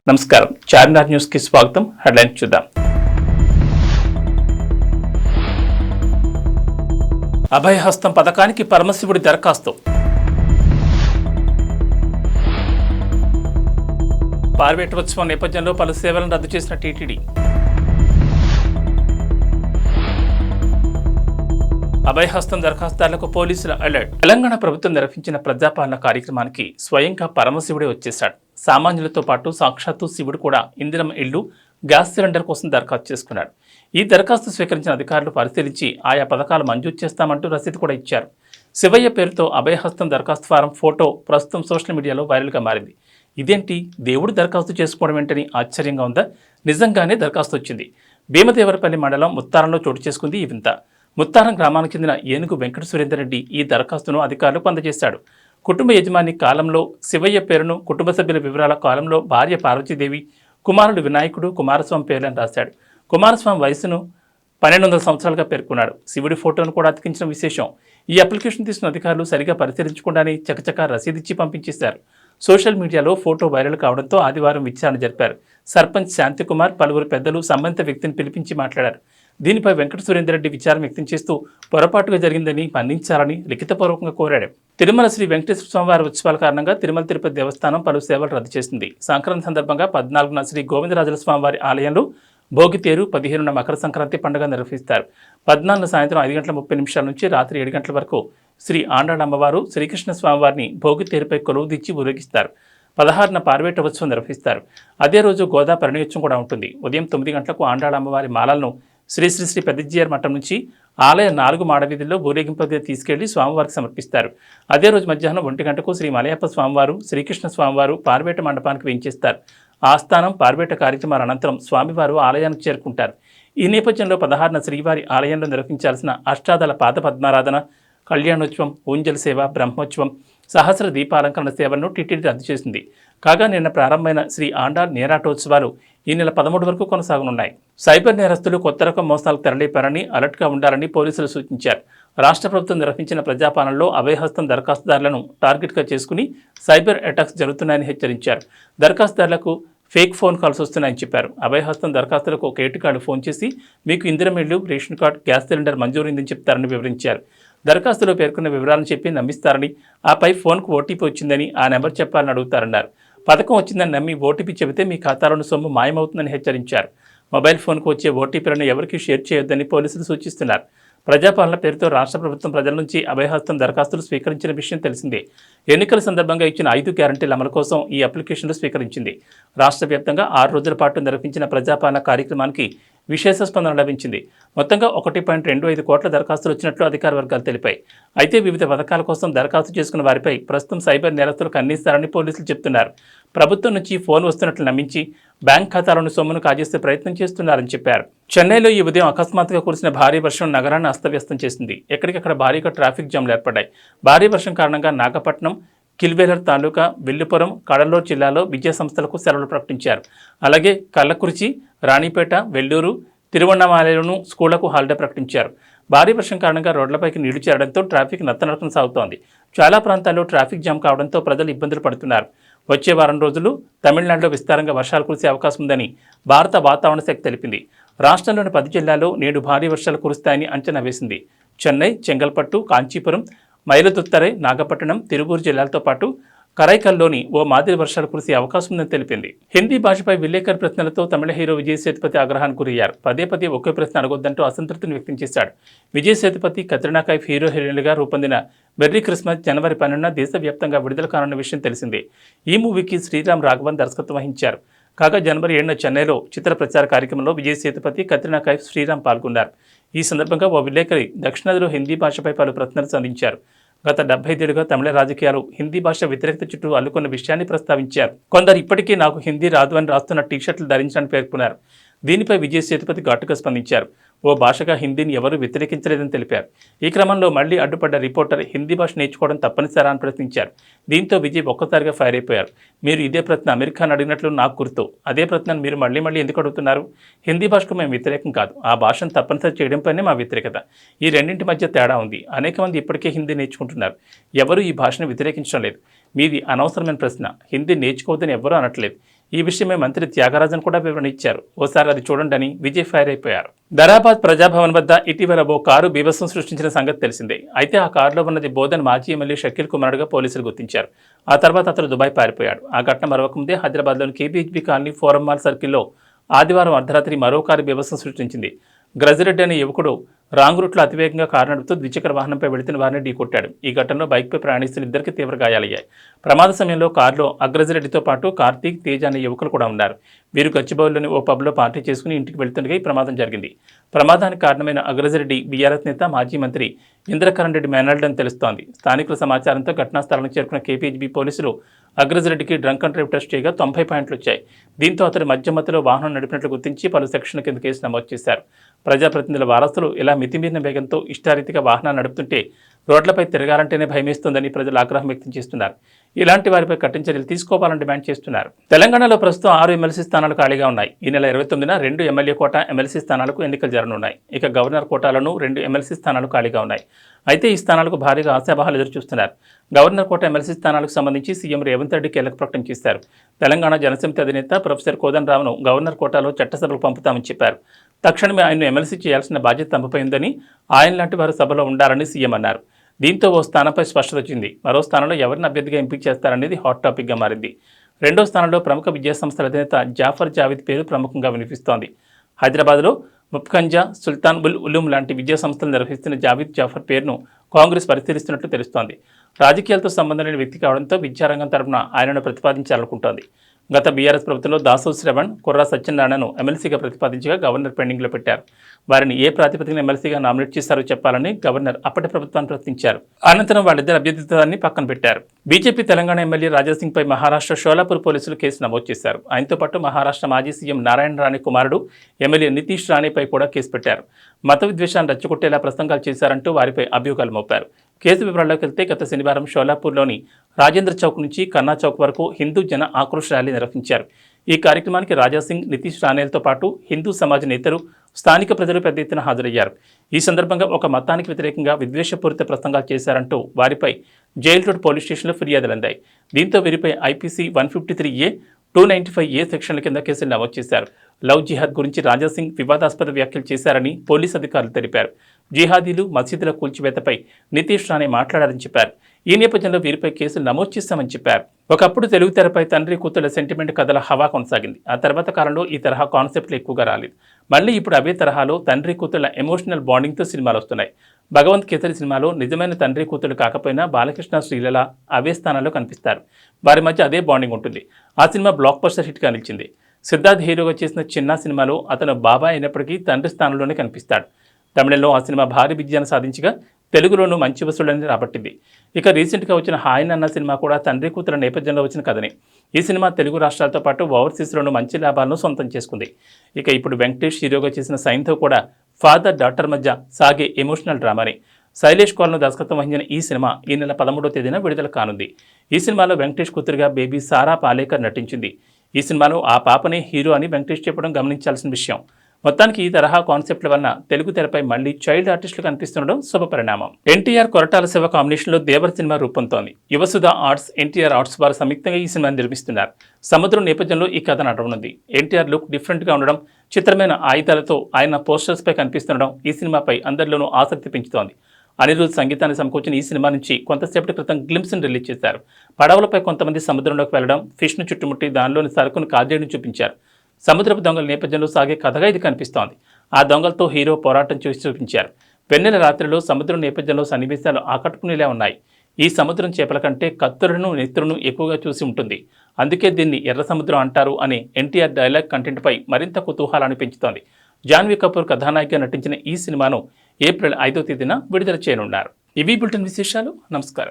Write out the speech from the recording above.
నమస్కారం, చార్మినార్ న్యూస్ కి స్వాగతం. హెడ్లైన్స్ చూద్దాం. అభయహస్తం పథకానికి పరమశివుడి దరఖాస్తు. పార్వేటోత్సవం నేపథ్యంలో పలు సేవలను రద్దు చేసిన టీటీడీ. అభయహస్తం దరఖాస్తుదారులకు పోలీసుల అలర్ట్. తెలంగాణ ప్రభుత్వం నిర్వహించిన ప్రజాపాలన కార్యక్రమానికి స్వయంగా పరమశివుడే వచ్చేశాడు. సామాన్యులతో పాటు సాక్షాత్తు శివుడు కూడా ఇందిరమ్మ ఇల్లు, గ్యాస్ సిలిండర్ కోసం దరఖాస్తు చేసుకున్నాడు. ఈ దరఖాస్తు స్వీకరించిన అధికారులు పరిశీలించి ఆయా పథకాలు మంజూరు చేస్తామంటూ రసీదు కూడా ఇచ్చారు. శివయ్య పేరుతో అభయహస్తం దరఖాస్తు ఫారం ఫోటో ప్రస్తుతం సోషల్ మీడియాలో వైరల్గా మారింది. ఇదేంటి, దేవుడు దరఖాస్తు చేసుకోవడం ఏంటని ఆశ్చర్యంగా ఉందా? నిజంగానే దరఖాస్తు వచ్చింది. భీమదేవరపల్లి మండలం ముత్తారంలో చోటు చేసుకుంది ఈ వింత. ముత్తారం గ్రామానికి చెందిన ఏనుగు వెంకట సురేందర్ రెడ్డి ఈ దరఖాస్తును అధికారులకు అందజేశాడు. కుటుంబ యజమాని కాలంలో శివయ్య పేరును, కుటుంబ సభ్యుల వివరాల కాలంలో భార్య పార్వతీదేవి, కుమారుడు వినాయకుడు, కుమారస్వామి పేర్లను రాశాడు. కుమారస్వామి వయసును 1200 సంవత్సరాలుగా పేర్కొన్నాడు. శివుడి ఫోటోను కూడా అతికించిన విశేషం. ఈ అప్లికేషన్ తీసుకున్న అధికారులు సరిగా పరిశీలించకుండానే చకచకా రసీదిచ్చి పంపించేశారు. సోషల్ మీడియాలో ఫోటో వైరల్ కావడంతో ఆదివారం విచారణ జరిపారు. సర్పంచ్ శాంతికుమార్, పలువురు పెద్దలు సంబంధిత వ్యక్తిని పిలిపించి మాట్లాడారు. దీనిపై వెంకట సురేందర్ రెడ్డి విచారం వ్యక్తం చేస్తూ పొరపాటుగా జరిగిందని మన్నించాలని లిఖితపూర్వకంగా కోరాడు. తిరుమల శ్రీ వెంకటేశ్వర స్వామివారి ఉత్సవాల కారణంగా తిరుమల తిరుపతి దేవస్థానం పలు సేవలు రద్దు చేసింది. సంక్రాంతి సందర్భంగా 14న శ్రీ గోవిందరాజుల స్వామివారి ఆలయంలో భోగితేరు, 15న మకర సంక్రాంతి పండుగ నిర్వహిస్తారు. 14న సాయంత్రం 5:30 నుంచి రాత్రి 7 గంటల వరకు శ్రీ ఆండాళమ్మవారు, శ్రీకృష్ణ స్వామివారిని భోగితేరుపై కొలువుదీర్చి ఊరేగిస్తారు. 16న పార్వేటోత్సవం నిర్వహిస్తారు. అదే రోజు గోదా పరిణయోత్సవం కూడా ఉంటుంది. ఉదయం 9 గంటలకు ఆండాళమ్మవారి మాలలను శ్రీ శ్రీ శ్రీ పెద్దజీఆర్ మఠం నుంచి ఆలయ 4 మాడవీధుల్లో ఊరేగింపుగా తీసుకెళ్లి స్వామివారికి సమర్పిస్తారు. అదే రోజు మధ్యాహ్నం 1 గంటకు శ్రీ మలయప్ప స్వామివారు, శ్రీకృష్ణ స్వామివారు పార్వేట మండపానికి వేయించేస్తారు. ఆస్థానం, పార్వేట కార్యక్రమాల అనంతరం స్వామివారు ఆలయానికి చేరుకుంటారు. ఈ నేపథ్యంలో 16న శ్రీవారి ఆలయంలో నిర్వహించాల్సిన అష్టాదళ పాద పద్మారాధన, కళ్యాణోత్సవం, ఊంజల్ సేవ, బ్రహ్మోత్సవం, సహస్ర దీపాలంకరణ సేవలను టీటీడీ రద్దు చేసింది. కాగా నిన్న ప్రారంభమైన శ్రీ ఆండాళ్ నేరాటోత్సవాలు ఈ నెల 13 వరకు కొనసాగనున్నాయి. సైబర్ నేరస్తులు కొత్త రకం మోసాలకు తెరలేపారని, అలర్ట్గా ఉండాలని పోలీసులు సూచించారు. రాష్ట్ర ప్రభుత్వం నిర్వహించిన ప్రజాపాలనలో అభయహస్తం దరఖాస్తుదారులను టార్గెట్గా చేసుకుని సైబర్ అటాక్స్ జరుగుతున్నాయని హెచ్చరించారు. దరఖాస్తుదారులకు ఫేక్ ఫోన్ కాల్స్ వస్తున్నాయని చెప్పారు. అభయహస్తం దరఖాస్తులకు ఒక ఏటుకాడు ఫోన్ చేసి మీకు ఇందిరమ్మ ఇల్లు, రేషన్ కార్డు, గ్యాస్ సిలిండర్ మంజూరైందని చెప్తారని వివరించారు. దరఖాస్తులో పేర్కొన్న వివరాలను చెప్పి నమ్మిస్తారని, ఆపై ఫోన్కు ఓటీపీ వచ్చిందని ఆ నెంబర్ చెప్పాలని అడుగుతారన్నారు. పథకం వచ్చిందని నమ్మి ఓటీపీ చెబితే మీ ఖాతాలోని సొమ్ము మాయమవుతుందని హెచ్చరించారు. మొబైల్ ఫోన్కు వచ్చే ఓటీపీలను ఎవరికీ షేర్ చేయొద్దని పోలీసులు సూచిస్తున్నారు. ప్రజాపాలన పేరుతో రాష్ట్ర ప్రభుత్వం ప్రజల నుంచి అభయహస్తం దరఖాస్తులు స్వీకరించిన విషయం తెలిసిందే. ఎన్నికల సందర్భంగా ఇచ్చిన 5 గ్యారంటీల అమలు కోసం ఈ అప్లికేషన్లు స్వీకరించింది. రాష్ట్ర వ్యాప్తంగా 6 రోజుల పాటు నిర్వహించిన ప్రజాపాలన కార్యక్రమానికి విశేష స్పందన లభించింది. మొత్తంగా 1.25 కోట్ల దరఖాస్తులు వచ్చినట్లు అధికార వర్గాలు తెలిపాయి. అయితే వివిధ పథకాల కోసం దరఖాస్తు చేసుకున్న వారిపై ప్రస్తుతం సైబర్ నేరస్తులు కన్నేస్తారని పోలీసులు చెబుతున్నారు. ప్రభుత్వం నుంచి ఫోన్ వస్తున్నట్లు నమ్మించి బ్యాంక్ ఖాతాలోని సొమ్మును కాజేసే ప్రయత్నం చేస్తున్నారని చెప్పారు. చెన్నైలో ఈ ఉదయం అకస్మాత్తుగా కురిసిన భారీ వర్షం నగరాన్ని అస్తవ్యస్తం చేసింది. ఎక్కడికక్కడ భారీగా ట్రాఫిక్ జామ్లు ఏర్పడ్డాయి. భారీ వర్షం కారణంగా నాగపట్నం, కిల్బేలర్ తాలూకా, విల్లుపురం, కడలూరు జిల్లాలో విద్యా సంస్థలకు సెలవులు ప్రకటించారు. అలాగే కల్లకురిచి, రాణిపేట, వెల్లూరు, తిరువണ്ണామలైలోనూ స్కూళ్లకు హాలిడే ప్రకటించారు. భారీ వర్షం కారణంగా రోడ్లపైకి నీళ్లు చేరడంతో ట్రాఫిక్ నత్తనడకన సాగుతోంది. చాలా ప్రాంతాల్లో ట్రాఫిక్ జామ్ కావడంతో ప్రజలు ఇబ్బందులు పడుతున్నారు. వచ్చే వారం రోజులు తమిళనాడులో విస్తారంగా వర్షాలు కురిసే అవకాశం ఉందని భారత వాతావరణ శాఖ తెలిపింది. రాష్ట్రంలోని 10 జిల్లాల్లో నేడు భారీ వర్షాలు కురుస్తాయని అంచనా వేసింది. చెన్నై, చెంగల్పట్టు, కాంచీపురం, మైలదుత్తరై, నాగపట్టణం, తిరువూరు జిల్లాలతో పాటు కరైకల్లోని ఓ మాదిరి వర్షాలు కురిసే అవకాశం ఉందని తెలిపింది. హిందీ భాషపై విలేకరు ప్రశ్నలతో తమిళ హీరో విజయ్ సేతుపతి ఆగ్రహానికి గురయ్యారు. పదే ఒకే ప్రశ్న అడగొద్దంటూ అసంతృప్తిని వ్యక్తం చేశాడు. విజయ్ సేతుపతి, కత్రినా కైఫ్ హీరో హీరోయిన్లుగా రూపొందిన మెర్రీ క్రిస్మస్ జనవరి 12న దేశవ్యాప్తంగా విడుదల కానున్న విషయం తెలిసిందే. ఈ మూవీకి శ్రీరామ్ రాఘవన్ దర్శకత్వం వహించారు. కాగా జనవరి 7న చెన్నైలో చిత్ర ప్రచార కార్యక్రమంలో విజయ్ సేతుపతి, కత్రినా కైఫ్, శ్రీరామ్ పాల్గొన్నారు. ఈ సందర్భంగా ఓ విలేకరి దక్షిణాదిలో హిందీ భాషపై పలు ప్రశ్నలు సంధించారు. గత 75 ఏళ్లుగా తమిళ రాజకీయాలు హిందీ భాష వ్యతిరేకత చుట్టూ అల్లుకున్న విషయాన్ని ప్రస్తావించారు. కొందరు ఇప్పటికీ నాకు హిందీ రాదు అని రాస్తున్న టీషర్ట్లు ధరించాలని పేర్కొన్నారు. దీనిపై విజయ్ సేతుపతి ఘాటుగా స్పందించారు. ఓ భాషగా హిందీని ఎవరూ వ్యతిరేకించలేదని తెలిపారు. ఈ క్రమంలో మళ్లీ అడ్డుపడ్డ రిపోర్టర్ హిందీ భాష నేర్చుకోవడం తప్పనిసరా అని ప్రశ్నించారు. దీంతో విజయ్ ఒక్కసారిగా ఫైర్ అయిపోయారు. మీరు ఇదే ప్రశ్న అమీర్ ఖాన్ అడిగినట్లు నాకు గుర్తు. అదే ప్రశ్నను మీరు మళ్లీ ఎందుకు అడుగుతున్నారు? హిందీ భాషకు మేము వ్యతిరేకం కాదు. ఆ భాషను తప్పనిసరి చేయడంపైనే మా వ్యతిరేకత. ఈ రెండింటి మధ్య తేడా ఉంది. అనేక మంది ఇప్పటికే హిందీ నేర్చుకుంటున్నారు. ఎవరూ ఈ భాషను వ్యతిరేకించడం లేదు. మీది అనవసరమైన ప్రశ్న. హిందీ నేర్చుకోవద్దని ఎవ్వరూ అనట్లేదు. ఈ విషయమే మంత్రి త్యాగరాజన్ కూడా వివరణ ఇచ్చారు. ఓసారి అది చూడండి అని విజయ్ ఫైర్ అయిపోయారు. ధరాబాద్ ప్రజాభవన్ వద్ద ఇటీవల ఓ కారు బీభత్సం సృష్టించిన సంగతి తెలిసిందే. అయితే ఆ కారులో ఉన్నది బోధన్ మాజీ ఎమ్మెల్యే షకీల్ కుమార్గా పోలీసులు గుర్తించారు. ఆ తర్వాత అతను దుబాయ్ పారిపోయాడు. ఆ ఘటన మరొకముందే హైదరాబాద్లోని కేబీహెచ్బీ కాలనీ ఫోరం మాల్ సర్కిల్లో ఆదివారం అర్ధరాత్రి మరో కారు బీభత్సం సృష్టించింది. గ్రజిరెడ్డి అనే యువకుడు రాంగ్ రూట్లో అతివేగంగా కారు నడుపుతూ ద్విచక్ర వాహనంపై వెళుతున్న వారిని ఢీకొట్టాడు. ఈ ఘటనలో బైక్పై ప్రయాణిస్తున్న ఇద్దరికి తీవ్ర గాయాలయ్యాయి. ప్రమాద సమయంలో కారులో అగ్రజిరెడ్డితో పాటు కార్తీక్, తేజ్ అనే యువకులు కూడా ఉన్నారు. వీరు గచ్చిబౌలిలోని ఓ పబ్లో పార్టీ చేసుకుని ఇంటికి వెళ్తుండగా ఈ ప్రమాదం జరిగింది. ప్రమాదానికి కారణమైన అగ్రజిరెడ్డి బీఆర్ఎస్ నేత మాజీ మంత్రి ఇంద్రకరణ్ రెడ్డి మేనల్డ్ అని తెలుస్తోంది. స్థానికుల సమాచారంతో ఘటనా స్థలానికి చేరుకున్న కేపీహెచ్బీ పోలీసులు అగ్రజిరెడ్డికి డ్రంక్ అండ్ డ్రైవ్ టెస్ట్ చేయగా 90 పాయింట్లు వచ్చాయి. దీంతో అతడు మధ్యమతిలో వాహనం నడిపినట్లు గుర్తించి పలు సెక్షన్ల కింద కేసు నమోదు చేశారు. ప్రజాప్రతినిధుల వారసులు ఇలా మితిమీరిన వేగంతో ఇష్టారీతిగా వాహనాలు నడుపుతుంటే రోడ్లపై తిరగాలంటేనే భయమేస్తోందని ప్రజలు ఆగ్రహం వ్యక్తం చేస్తున్నారు. ఇలాంటి వారిపై కఠిన చర్యలు తీసుకోవాలని డిమాండ్ చేస్తున్నారు. తెలంగాణలో ప్రస్తుతం 6 ఎమ్మెల్సీ స్థానాలు ఖాళీగా ఉన్నాయి. ఈ నెల 29న 2 ఎమ్మెల్యే కోటా ఎమ్మెల్సీ స్థానాలకు ఎన్నికలు జరగనున్నాయి. ఇక గవర్నర్ కోటాలోనూ 2 ఎమ్మెల్సీ స్థానాలు ఖాళీగా ఉన్నాయి. అయితే ఈ స్థానాలకు భారీగా ఆశాభావాలు ఎదురుచూస్తున్నారు. గవర్నర్ కోట ఎమ్మెల్సీ స్థానాలకు సంబంధించి సీఎం రేవంత్ రెడ్డి కీలక ప్రకటన చేశారు. తెలంగాణ జనసమితి అధినేత ప్రొఫెసర్ కోదండరామ్ను గవర్నర్ కోటాలో చట్టసభలకు పంపుతామని చెప్పారు. తక్షణమే ఆయన్ను ఎమ్మెల్సీ చేయాల్సిన బాధ్యత తమపై ఉందని, ఆయన లాంటి వారు సభలో ఉండాలని సీఎం అన్నారు. దీంతో ఓ స్థానంపై స్పష్టత వచ్చింది. మరో స్థానంలో ఎవరిని అభ్యర్థిగా ఎంపిక చేస్తారనేది హాట్ టాపిక్గా మారింది. రెండో స్థానంలో ప్రముఖ విద్యాసంస్థల అధినేత జాఫర్ జావేద్ పేరు ప్రముఖంగా వినిపిస్తోంది. హైదరాబాద్లో ముప్కంజా, సుల్తాన్ ఉల్ ఉలూమ్ లాంటి విద్యా సంస్థలు నిర్వహిస్తున్న జావేద్ జాఫర్ పేరును కాంగ్రెస్ పరిశీలిస్తున్నట్లు తెలుస్తోంది. రాజకీయాలతో సంబంధం లేని వ్యక్తి కావడంతో విద్యారంగం తరపున ఆయనను ప్రతిపాదించాలనుకుంటోంది. గత బీఆర్ఎస్ ప్రభుత్వంలో దాసో శ్రవణ్, కుర్రా సత్యనారాయణను ఎమ్మెల్సీగా ప్రతిపాదించగా గవర్నర్ పెండింగ్లో పెట్టారు. వారిని ఏ ప్రాతిపదికన ఎమ్మెల్సీగా నామినేట్ చేశారో చెప్పాలని గవర్నర్ అప్పటి ప్రభుత్వాన్ని ప్రశ్నించారు. అనంతరం వాళ్ళిద్దరు అభ్యర్థిత్వాన్ని పక్కన పెట్టారు. బీజేపీ తెలంగాణ ఎమ్మెల్యే రాజాసింగ్పై మహారాష్ట్ర షోలాపూర్ పోలీసులు కేసు నమోదు చేశారు. ఆయనతో పాటు మహారాష్ట్ర మాజీ సీఎం నారాయణ రాణే కుమారుడు ఎమ్మెల్యే నితీష్ రాణేపై కూడా కేసు పెట్టారు. మత విద్వేషాన్ని రెచ్చగొట్టేలా ప్రసంగాలు చేశారంటూ వారిపై అభియోగాలు మోపారు. కేసు వివరాల్లోకి వెళ్తే గత శనివారం షోలాపూర్లోని రాజేంద్ర చౌక్ నుంచి కన్నా చౌక్ వరకు హిందూ జన ఆక్రోష్ ర్యాలీ నిర్వహించారు. ఈ కార్యక్రమానికి రాజాసింగ్, నితీష్ రాణేలతో పాటు హిందూ సమాజ నేతలు, స్థానిక ప్రజలు పెద్ద ఎత్తున హాజరయ్యారు. ఈ సందర్భంగా ఒక మతానికి వ్యతిరేకంగా విద్వేషపూరిత ప్రసంగాలు చేశారంటూ వారిపై జైల్ రోడ్ పోలీస్ స్టేషన్లో ఫిర్యాదులు అందాయి. దీంతో వీరిపై ఐపీసీ 153A, 295A సెక్షన్ల కింద కేసులు నమోదు చేశారు. లవ్ జిహాద్ గురించి రాజాసింగ్ వివాదాస్పద వ్యాఖ్యలు చేశారని పోలీసు అధికారులు తెలిపారు. జిహాదీలు, మసీదుల కూల్చివేతపై నితీష్ రాణే మాట్లాడారని చెప్పారు. ఈ నేపథ్యంలో వీరిపై కేసులు నమోదు చేశామని చెప్పారు. ఒకప్పుడు తెలుగు తెరపై తండ్రి కూతుళ్ల సెంటిమెంట్ కథల హవా కొనసాగింది. ఆ తర్వాత కాలంలో ఈ తరహా కాన్సెప్ట్లు ఎక్కువగా రాలేదు. మళ్ళీ ఇప్పుడు అవే తరహాలో తండ్రి కూతుళ్ల ఎమోషనల్ బాండింగ్తో సినిమాలు వస్తున్నాయి. భగవంత్ కేసరి సినిమాలో నిజమైన తండ్రి కూతురు కాకపోయినా బాలకృష్ణ, శ్రీలల అవే స్థానాల్లో కనిపిస్తారు. వారి మధ్య అదే బాండింగ్ ఉంటుంది. ఆ సినిమా బ్లాక్ బస్టర్ హిట్గా నిలిచింది. సిద్ధార్థ్ హీరోగా చేసిన చిన్న సినిమాలో అతను బాబాయ్ అయినప్పటికీ తండ్రి స్థానంలోనే కనిపిస్తాడు. తమిళంలో ఆ సినిమా భారీ విజయాన్ని సాధించగా తెలుగులోనూ మంచి వసూళ్లని రాబట్టింది. ఇక రీసెంట్గా వచ్చిన హాయ్ అన్న సినిమా కూడా తండ్రి కూతురు నేపథ్యంలో వచ్చిన కథనే. ఈ సినిమా తెలుగు రాష్ట్రాలతో పాటు ఓవర్సీస్లోనూ మంచి లాభాలను సొంతం చేసుకుంది. ఇక ఇప్పుడు వెంకటేష్ హీరోగా చేసిన సైన్తో కూడా ఫాదర్ డాటర్ మధ్య సాగే ఎమోషనల్ డ్రామాని. శైలేష్ కోల్ను దర్శకత్వం వహించిన ఈ సినిమా ఈ నెల 13వ తేదీన విడుదల కానుంది. ఈ సినిమాలో వెంకటేష్ కూతురుగా బేబీ సారా పాలేకర్ నటించింది. ఈ సినిమాలో ఆ పాపనే హీరో అని వెంకటేష్ చెప్పడం గమనించాల్సిన విషయం. మొత్తానికి ఈ తరహా కాన్సెప్ట్ల వలన తెలుగు తెరపై మళ్లీ చైల్డ్ ఆర్టిస్టులు కనిపిస్తుండడం శుభపరిణామం. ఎన్టీఆర్, కొరటాల శివ కాంబినేషన్లో దేవర్ సినిమా రూపొందుతోంది. యువసుధ ఆర్ట్స్, ఎన్టీఆర్ ఆర్ట్స్ వారు సంయుక్తంగా ఈ సినిమాని నిర్మిస్తున్నారు. సముద్రం నేపథ్యంలో ఈ కథ నడవనుంది. ఎన్టీఆర్ లుక్ డిఫరెంట్గా ఉండడం, చిత్రమైన ఆయుధాలతో ఆయన పోస్టర్స్పై కనిపిస్తుండడం ఈ సినిమాపై అందరిలోనూ ఆసక్తి పెంచుతోంది. అనిరుద్ సంగీతాన్ని సమకూర్చిన ఈ సినిమా నుంచి కొంతసేపటి క్రితం గ్లింప్స్ని రిలీజ్ చేశారు. పడవలపై కొంతమంది సముద్రంలోకి వెళ్లడం, ఫిష్ను చుట్టుముట్టి దానిలోని సరుకును కాజేయడం చూపించారు. సముద్రపు దొంగల నేపథ్యంలో సాగే కథగా ఇది కనిపిస్తోంది. ఆ దొంగలతో హీరో పోరాటం చేసి చూపించారు. వెన్నెల రాత్రిలో సముద్రం నేపథ్యంలో సన్నివేశాలు ఆకట్టుకునేలా ఉన్నాయి. ఈ సముద్రం చేపల కంటే కత్తులను, నెత్తులను ఎక్కువగా చూసి ఉంటుంది. అందుకే దీన్ని ఎర్ర సముద్రం అంటారు అనే ఎన్టీఆర్ డైలాగ్ కంటెంట్పై మరింత కుతూహలాన్ని పెంచుతోంది. జాన్వీ కపూర్ కథానాయికగా నటించిన ఈ సినిమాను ఏప్రిల్ 5వ తేదీన విడుదల చేయనున్నారు. ఇవి బులెటిన్ విశేషాలు. నమస్కారం.